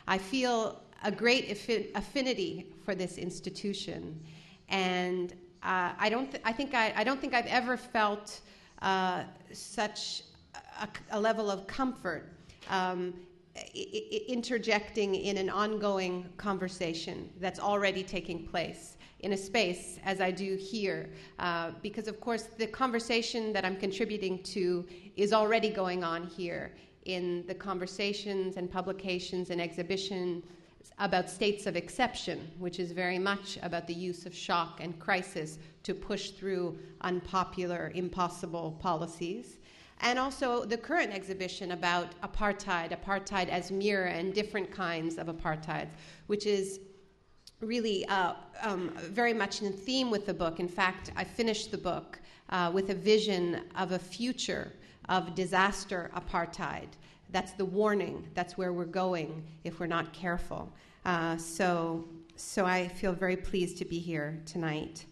I feel a great affinity for this institution, and I don't think I've ever felt such a level of comfort interjecting in an ongoing conversation that's already taking place in a space as I do here, because of course the conversation that I'm contributing to is already going on here in the conversations and publications and exhibitions about states of exception, which is very much about the use of shock and crisis to push through unpopular, impossible policies. And also the current exhibition about apartheid as mirror and different kinds of apartheid, which is really very much in theme with the book. In fact, I finished the book with a vision of a future of disaster apartheid. That's the warning. That's where we're going if we're not careful. So I feel very pleased to be here tonight.